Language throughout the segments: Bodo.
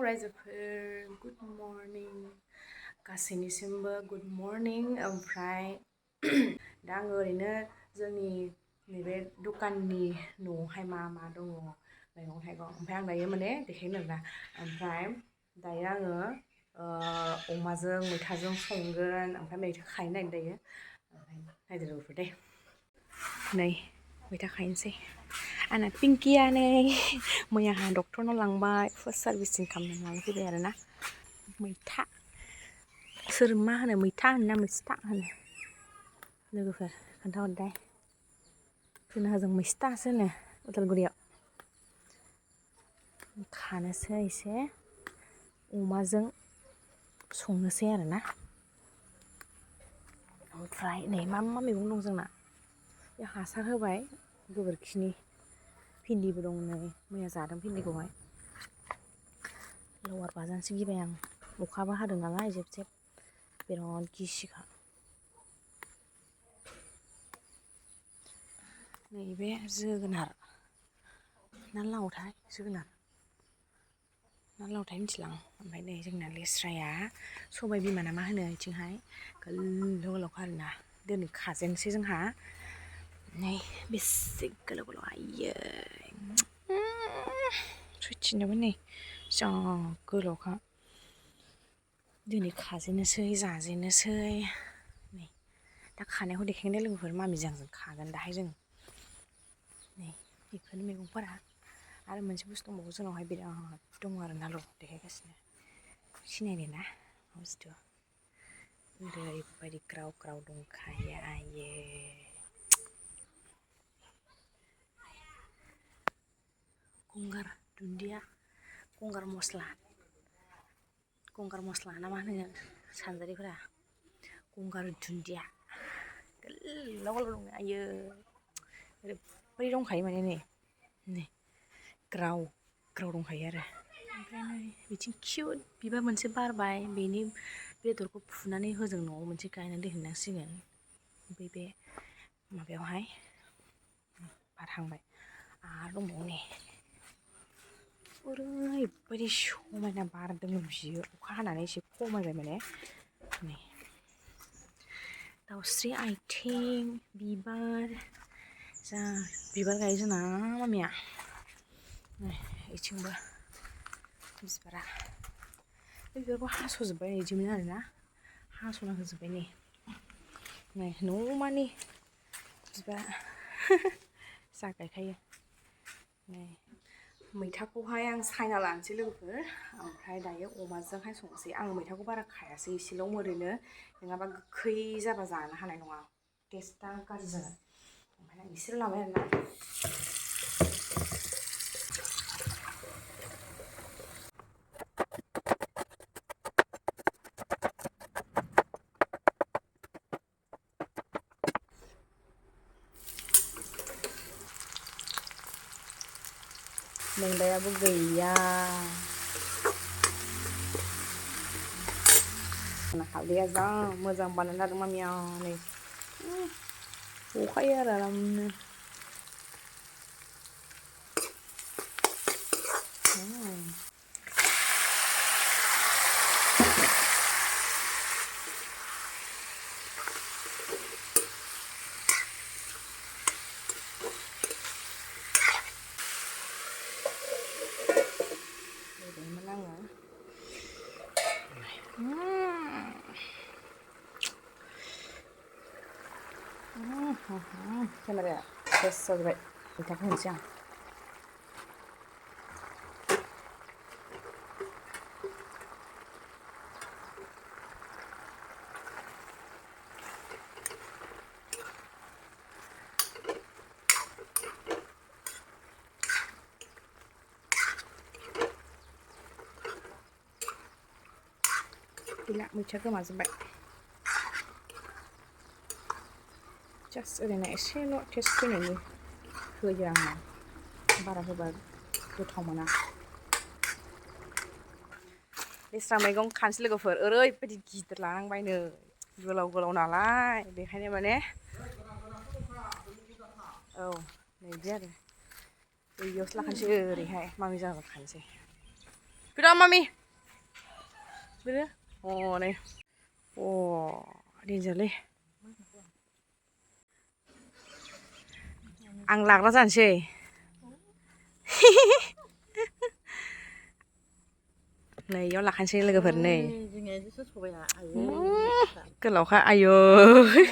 रायजोफोर गुड मर्निं गासैनिसिमबो गुड मर्निं ओमफ्राय दा आङो ओरैनो जोंनि नैबे दखाननि न'आवहाय मा दङ मैगं थाइगं ओमफ्राय आं दायो माने देखायनो आरोना ओमफ्राय दायो आङो अमाजों मैथाजों संगोन ओमफ्राय मैथा खायनो नागिरदों दायो ओमफ्राय नायदो दे नै मैथा खायनोसै आंना पिंकिया नै मैयाहा डक्टरनाव लांबाय फार्स्ट सार्भिसिं खालामनो लानानै फैबाय आरोना मैथा सोर मा होनो मैथा होनो ना मैस्था होनो लोगोफोर खोन्थाहरदाय जोंना होजों मैस्थासो होनो उदालगुरियाव खानोसै एसे अमाजों संनोसै आरोना ओमफ्राय नै मा मैगं दं जोंना बे हासार होबाय गोबोरखिनि भिन्दिबो दं नै मैया जादों भिन्दिखौहाय लवार बाजानोसो गिबाय आं अखाबो हादों नालाय जेब जेब बिराद गिसिखा नैबे जोगोनार ना लावथाय जोगोनार ना लावथाय मिथिलां ओमफ्राय नै जोंना लेस्राया सबाय बिमा ना मा होनो बिथिंहाय गोलाव गोलावखा आरोना दिनै खाजेनसै जोंहा नै बेसे गोलाव गोलाव आयै सयथिनोबो नै जा गोलावखा दिनै खाजेननोसै जाजेननोसै नै दा खानायखौ देखायनो लोगोफोर मामिजों आंजों खागोन दाहाय जों नै बेफोरनो मैगंफोरा आरो मोनसे बुस्थु दंबावो जोंनावहाय बिराद दङ आरोना र' देखायगासिनो सिनायनो ना बुस्थु ओरैबायदि ग्राव ग्राव दंखायो आयै गंगार दुन्दिया गंगार मस्ला ना मा होनो सानजारिफोरा गंगार दुन्दिया गोलाव गोलाव दं आयै ओरैबायदि दंखायो माने नै ग्राव ग्राव दंखायो आरो ओमफ्राय नै बिथिं किउट बिबार मोनसे बारबाय बेनि बेदरखौ फुनानै होजों न'आव मोनसे गायनानै दोनहैनांसिगोन ओमफ्राय बे माबायावहाय बारहांबाय आरो दंबावो नै ओरैबायदि समायना बारदों बियो अखा हानानै एसे खमायबाय माने नै दाउस्रि आथिं बिबार जा बिबार गायो जोंना मामिया नै बिथिंबो बिबारा बे बिबारखौ हास'जोब्बाय बिदिमोन आरोना हास'ना होजोब्बाय नै न' मानि बिबार जा गायखायो नै मैथाखौहाय आं सायना लानोसै लोगोफोर ओमफ्राय दायो अमाजोंहाय संनोसै आं मैथाखौ बारा खायासै एसेल' ओरैनो नङाबा गोखै जाबा जानो हानाय नङा टेस्टआ गाज्रि जागोन ओमफ्राय आं एसेल' लाबाय आरोना मेंबायाबो गैया हालदैया जा मोजां बानायना लादों मामिया नै गखायो आरो आरामनो केमेराया फेस जाजोब्बाय मैथाखौ होनोसै आं गैला मैथा गोमाजोब्बाय जास्ट ओरैनो एसेल' टेस्ट फैनायनि होयो आङो बारा होबा गोथाव मोना लेस्रा मैगं खानोसै लोगोफोर ओरैबायदि गिदिर लानांबायनो गोलाव गोलाव नालाय बेखायनो माने औ नै बिदि आरो बैयावसो लाखानोसै ओरैहाय मामि जानो खानोसै Bira mami. Bira. Oh này. Oh đi giờ đi. Ăn lạc nó dàn xề. Này do lạc hành xề là cái phần này. Cái lẩu khác ai ơi.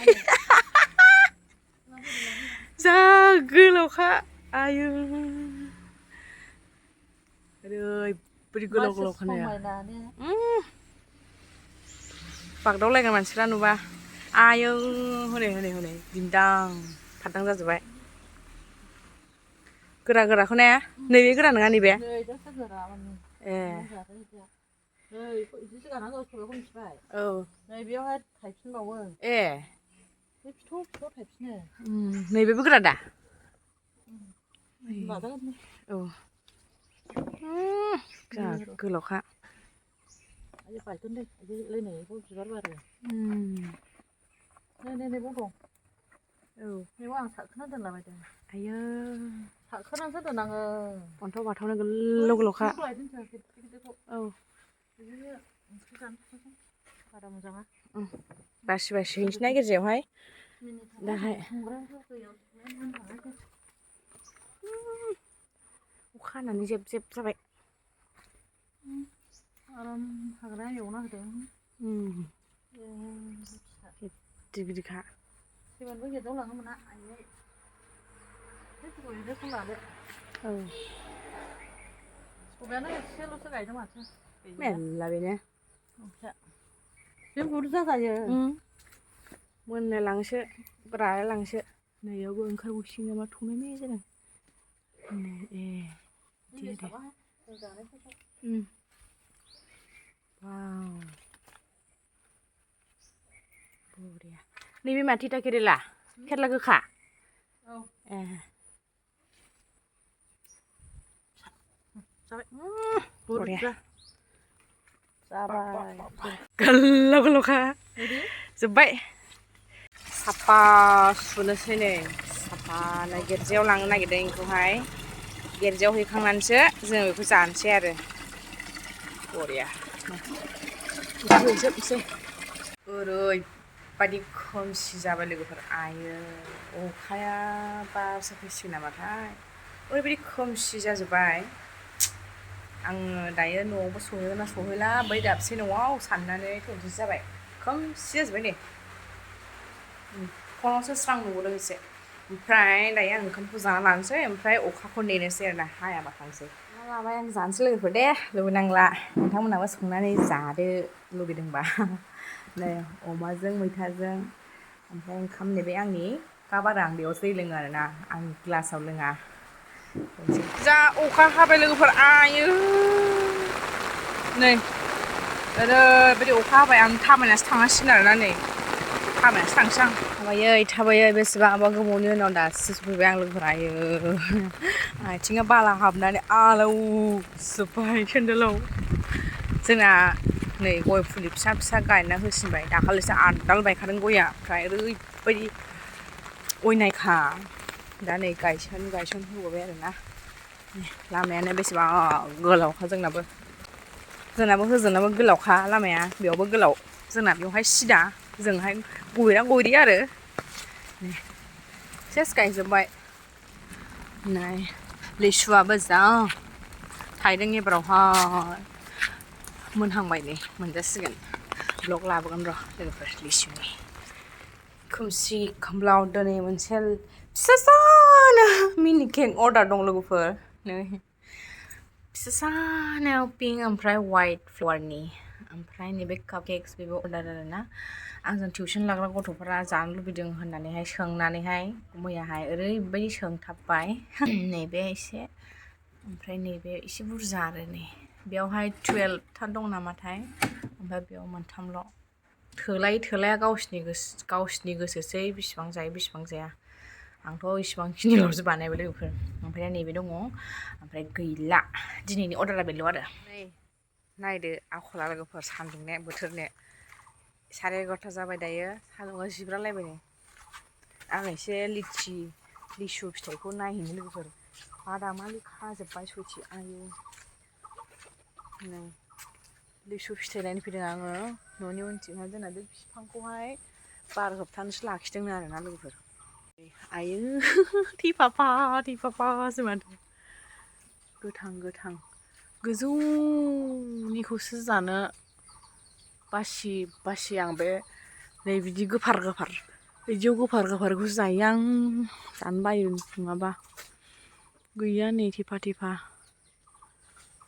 Ra cái lẩu khác ai ơi. Ơi, beri gulung-gulung kan ya. Pak dong lagi manusia nuba. Ayo, hone, dindang, padang जाजोबबाय. Gera-gera खौ नाया? नैबे गोरा नङा नैबे? ए. औ. नैबेयावहाय थायफिनबावो. ए. बे फिथौ थायफिनो. नैबेबो गोरा दा? लाजागोन. औ. गोलावखा. आयो बायगोन दे. लायनायखौ बिबार बारो. नै बाव दं. औ. बेयाव आं सारखोना दोनलाबायदों. आयो. सारखोनानैसो दोननाङो. अन्थाव बाथावनो गोलाव-गोलावखा. औ. बिदिनो ओंख्रि जानो बारा मोजाङा. बासि हैनोसै ना गेजेरावहाय. दाहाय. अखा हानानै जेब जाबाय. आराम हाग्राया एवना होदों. गिदिर-गिदिरखा. सेमोनबो गेटाव लाङो मोना आयै. बेखौ लादो. औ. सबायानो एसेल'सो गायदों माथो. मेरला बेनो. बे बुरजा जायो. मोननो लांसो राया लांसो. नैयावबो ओंखारबावसिगोन नामा थमेमे जादों. ए. दे दे. वाव. बरिया. नैबे मा थिथा केरेला? केरेला गोखा? औ. ए. जाबाय. बरिया. जाबाय. गोलाव-गोलावखा. जोब्बाय. साफा सुनोसै नै. साफानो गेरजायाव लांनो नागिरदों बेखौहाय. गेरजायाव हैखांनानैसो जों बेखौ जानोसै आरो. बरिया. होजोबनोसै. ओरैबायदि खोमसि जाबाय लोगोफोर. आयो अखाया बारसो फैसिगोन नामाथाय। ओरैबायदि खोमसि जाजोब्बाय. आङो दायो न'आवबो सहैगोन ना सहैला बै दाबसे न'आव साननानै टेनसन जाबाय. खोमसि जाजोब्बाय नै. फनावसो स्रां नुबोदों एसे. ओमफ्राय दायो आं ओंखामखौ जाना लानोसै ओमफ्राय अखाखौ नेनोसै आरोना हायाबा थांसै। लाबाय आं जानोसै लोगोफोर दे लुबैनांला. नोंथांमोनाबो संनानै जादो लुगैदोंबा। नै अमाजों मैथाजों ओमफ्राय ओंखाम नैबे आंनि काप आरो आं बेयावसो दै लोङो आरोना आं गिलासाव लोङा। जा अखा हाबाय लोगोफोर आयो नै ओरैबायदि अखा हाबाय आं थाबायनासो थांनांसिगोन आरोना नै थाबायनासो थांसै आं थाबायै बेसेबांबा गोबावनि उनाव दासो सफैबाय आं लोगोफोर आयो आथिङा बाला हाबनानै आलौजोब्बाय सेन्देलाव जोंना नै गय फुलि फिसा फिसा गायना होसिनबाय दाखालिसो आदाल बायखादों गया ओमफ्राय ओरैबायदि अयनायखा दा नै गायसन होबावबाय आरोना लामायानो बेसेबां गोलावखा जोंनाबो होजोंनाबो गोलावखा लामाया बेयावबो गोलाव जोंना बेवहाय सिदा जोंहाय गयरि आरो सेस गायजोब्बाय नै लिसुआबो जा थायदों एबारावहाय मोनहांबाय नै मोनजासिगोन ब्लग लाबोगोन र' लोगोफोर लिसुनि खोमसि खोमलाव दिनै मोनसे फिसासानो मिनि केक अर्डार दं लोगोफोर नै फिसासानो पिंक ओमफ्राय वाइट फ्लावारनि ओमफ्राय नैबे काप केक्स बेबो अर्डार आरोना आंजों टिउसन लाग्रा गथ'फोरा जानो लुबैदों होननानैहाय सोंनानैहाय मैयाहाय ओरैबायदि सोंथाबबाय नैबे एसे ओमफ्राय नैबे एसे बुरजा आरो नै बेयावहाय 12था दं नामाथाय ओमफ्राय बेयाव मोनथामल' थोलाया गावसिनि गोसोसै बेसेबां जायो बेसेबां जाया आंथ' इसिबांखिनिल'सो बानायबाय लोगोफोर ओमफ्राय नैबे दङ ओमफ्राय गैला दिनैनि अर्डारा बेल' आरो नै नायदो आखला लोगोफोर सान्दुंने बोथोरने 11:30 जाबाय दायो सान्दुंआ जिब्रालायबाय नै आं एसे लिसु फिथाइखौ नायहैनो लोगोफोर बादामालि खाजोब्बाय सयथि आयु लिसु फिथाइ नायनो फैदों आङो न'नि उनथिंहाय जोंना बे बिफांखौहाय बार होबथानोसो लाखिदोंनो आरोना लोगोफोर आयो थैफाफासो माथो गोथां गोथां गोजौनिखौसो जानो बासि आं बे नै बिदि गोफार बिदियाव गोफारखौसो जायो आं जानो बायो नङाबा गैया नै थेफा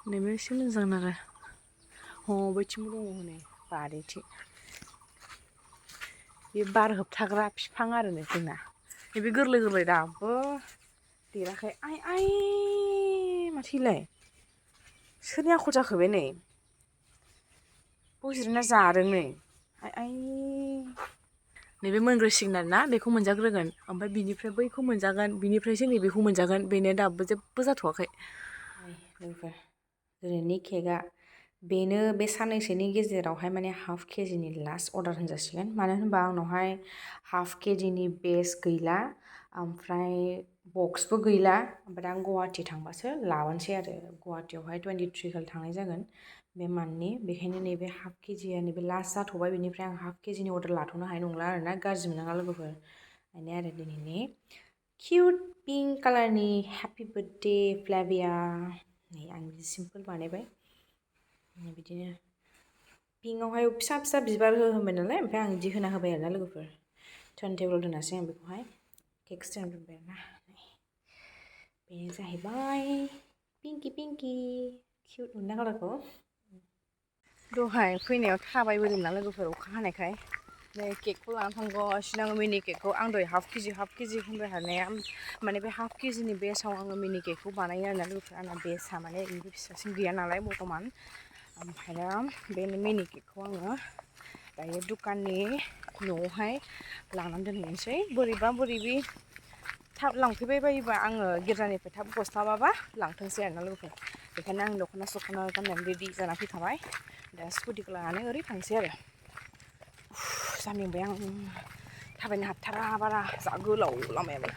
नैबे एसे मोजां आरो बैथिंबो दङ हनै बारिथिं बे बार होबथाग्रा बिफां आरो जोंना नैबे गोरलै दाबो देराखै आइ माथो इलाय सोरनि आखल जाखो बे नै बजिरना जादों नै आइ नैबे मोनग्रोसिगोन आरोना बेखौ मोनजाग्रोगोन ओमफ्राय बिनिफ्राय बैखौ मोनजागोन बिनिफ्रायसो नैबेखौ मोनजागोन बेनो दाबो जेबो जाथ'वाखै लोगोफोर दिनैनि केकआ बेनो बे साननैसोनि गेजेरावहाय माने हाफ केजिनि लास्ट अर्डार होनजासिगोन मानो होनबा आंनावहाय हाफ केजिनि बेस गैला ओमफ्राय बक्सबो गैला ओमफ्राय आं गुवाहाटि थांबासो लाबोनोसै आरो गुवाहाटियावहाय 23 खालि थांनाय जागोन बे मान्थनि बेखायनो नैबे हाफ केजिया नैबे लास्ट जाथ'बाय बेनिफ्राय आं हाफ केजिनि अर्डार लाथ'नो हानाय नंला आरोना गाज्रि मोननाङा लोगोफोर बेनो आरो दिनैनि किउट पिंक कालारनि हेपि बार्थडे फ्लेभिया नै आं बिदि सिम्पोल बानायबाय बिदिनो पिंकआवहाय फिसा बिबार होबाय नालाय ओमफ्राय आं बिदि होना होबाय आरोना लोगोफोर टार्न टेबोल दोनासै आं बेखौहाय केक स्टेन्ड दोनबाय आरोना बेनो जाहैबाय पिंकि किउट मोनना कालारखौ दहाय फैनायाव थाबायबोदोंना लोगोफोर अखा हानायखाय नै केकखौ लानानै थांगासिनो आङो मिनि केकखौ आं दहाय हाफ केजि होनबाय थानाया माने बे हाफ केजिनि बेसाव आङो मिनि केकखौ बानायो आरोना लोगोफोर आंना बेसा माने इनिफ्राय फिसासिन गैया नालाय बर्थमान ओमफ्राय बे मिनि केकखौ आङो दायो दुखाननि न'आवहाय लानानै दोनहैनोसै बोरैबा थाब लांफैबाय बायोबा आङो गिर्जानिफ्राय थाब गस्लाबाबा लांथोंसै आरोना लोगोफोर बेखायनो आं दख'ना गाननानै रेडि जाना फैखाबाय दा स्कुटिखौ लानानै ओरै थांसै आरो जा मेंबाय आं थाबायनो हाथारा बारा जा गोलाव लामायाबो